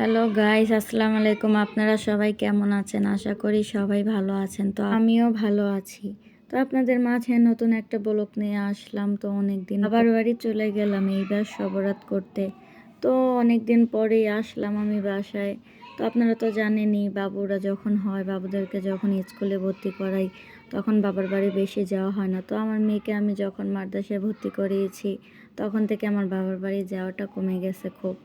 Hello guys, আসসালামু আলাইকুম। আপনারা সবাই কেমন আছেন? আশা করি সবাই ভালো আছেন। তো আমিও ভালো আছি। তো আপনাদের মাঝে নতুন একটা ব্লগ নিয়ে আসলাম। তো অনেক দিন বাবার বাড়ি চলে গেলাম এইবার শবরাত করতে। তো অনেক দিন পরেই আসলাম আমি বাসায়। তো আপনারা তো জানেনই, বাবুরা যখন হয়, বাবুদেরকে যখন স্কুলে ভর্তি করাই, তখন বাবার বাড়ি বেশি যাওয়া হয় না। তো আমার মেয়েকে আমি যখন মাদ্রাসায় ভর্তি করিয়েছি, তখন থেকে আমার বাবার বাড়ি যাওয়াটা কমে গেছে খুব।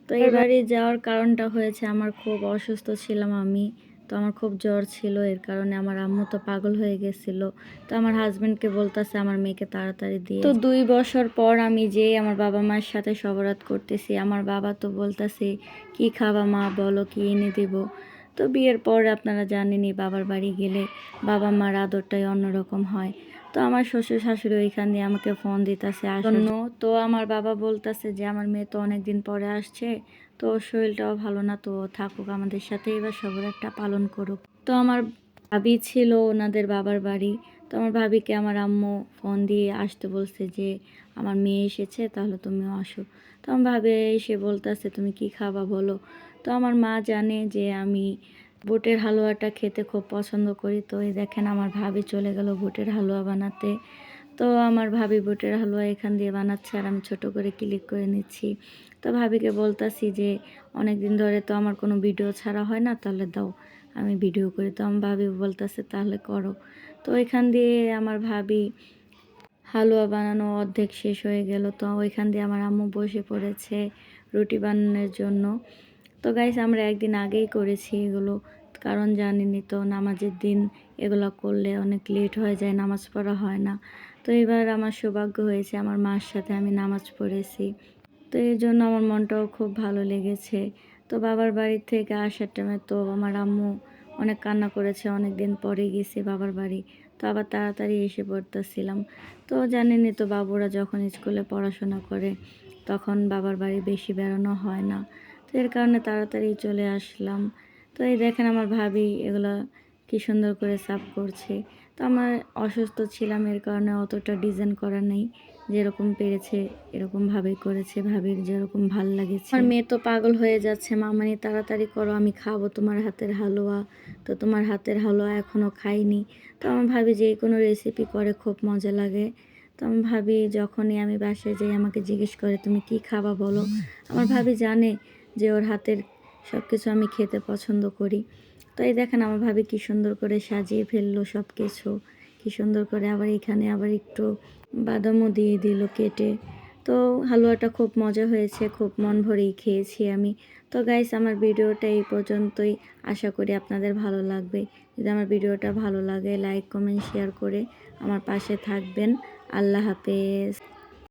তো এই বাড়ি যাওয়ার কারণটা হয়েছে, আমার খুব অসুস্থ ছিলাম আমি। তো আমার খুব জ্বর ছিল, এর কারণে আমার আম্মু তো পাগল হয়ে গেছিল। তো আমার হাজবেন্ডকে বলতেছে আমার মেয়েকে তাড়াতাড়ি দিয়ে। তো 2 বছর পর আমি যে আমার বাবা মায়ের সাথে শবরাত করতেছি, আমার বাবা তো বলতেছে কি খাবা মা, বলো কি এনে দেব। তো বিয়ের পর আপনারা জানেনই, বাবার বাড়ি গেলে বাবা মার আদরটাই অন্যরকম হয়। তো আমার শ্বশুর শাশুড়ি ওইখান দিয়ে আমাকে ফোন দিতেছে আসন্ন। তো আমার বাবা বলতেছে যে আমার মেয়ে তো অনেক দিন পরে আসছে, তো ওর শরীরটাও ভালো না, তো থাকুক আমাদের সাথে, এবার শবরাতটা পালন করুক। তো আমার ভাবি ছিল ওনাদের বাবার বাড়ি। তো আমার ভাবিকে আমার আম্মু ফোন দিয়ে আসতে বলছে যে আমার মেয়ে এসেছে, তাহলে তুমিও আসো। তো আমার ভাবি এসে বলতেছে তুমি কি খাবা বলো। তো আমার মা জানে যে আমি বুটের হালুয়াটা খেতে খুব পছন্দ করি। তো এই দেখেন আমার ভাবি চলে গেল বুটের হালুয়া বানাতে। তো আমার ভাবি বুটের হালুয়া এখান দিয়ে বানাচ্ছে আর আমি ছোট করে ক্লিক করে নিচ্ছি। তো ভাবিকে বলতাছি যে অনেক দিন ধরে তো আমার কোনো ভিডিও ছাড়া হয় না, তাহলে দাও আমি ভিডিও করি। তো আমার ভাবি বলতেছে তাহলে করো। তো এখান দিয়ে আমার ভাবি হালুয়া বানানো অর্ধেক শেষ হয়ে গেল। তো ওইখান দিয়ে আমার আম্মু বসে পড়েছে রুটি বানানোর জন্য। তো গাইস, আমরা একদিন আগেই করেছি এগুলো, কারণ জানেনই তো নামাজের দিন এগুলো করলে অনেক লেট হয়ে যায়, নামাজ পড়া হয় না। তো এবার আমার সৌভাগ্য হয়েছে, আমার মার সাথে আমি নামাজ পড়েছি। তো এই জন্য আমার মনটাও খুব ভালো লেগেছে। তো বাবার বাড়ি থেকে আসার টাইমে তো আমার আম্মু অনেক কান্না করেছে, অনেক দিন পরে গেছি বাবার বাড়ি। তো আবার তাড়াতাড়ি এসে পড়তেছিলাম। তো জানেনই তো, বাবুরা যখন স্কুলে পড়াশোনা করে তখন বাবার বাড়ি বেশি বেড়ানো হয় না। তো এর কারণে তাড়াতাড়ি চলে আসলাম। তো এই দেখেন আমার ভাবি এগুলো কি সুন্দর করে সাফ করছে। তো আমার অসুস্থ ছিলাম, এর কারণে অতটা ডিজাইন করা নেই, যেরকম পেরেছে এরকমভাবেই করেছে, ভাবির যেরকম ভাল লাগেছে। আমার মেয়ে তো পাগল হয়ে যাচ্ছে, মামানি তাড়াতাড়ি করো, আমি খাবো তোমার হাতের হালুয়া। তো তোমার হাতের হালুয়া এখনও খাইনি। তো আমার ভাবি যে কোনো রেসিপি করে খুব মজা লাগে। তো আমার ভাবি যখনই আমি বাসায় যাই আমাকে জিজ্ঞেস করে তুমি কি খাবা বলো। আমার ভাবি জানে যে ওর হাতের সব কিছু আমি খেতে পছন্দ করি। তো এই দেখেন আমার ভাবি কি সুন্দর করে সাজিয়ে ফেললো সব কিছু, কি সুন্দর করে। আবার এখানে আবার একটু বাদামও দিয়ে দিল কেটে। তো হালুয়াটা খুব মজা হয়েছে, খুব মন ভরেই খেয়েছি আমি। তো গাইস, আমার ভিডিওটা এই পর্যন্তই। আশা করি আপনাদের ভালো লাগবে। যদি আমার ভিডিওটা ভালো লাগে, লাইক কমেন্ট শেয়ার করে আমার পাশে থাকবেন। আল্লাহ হাফেজ।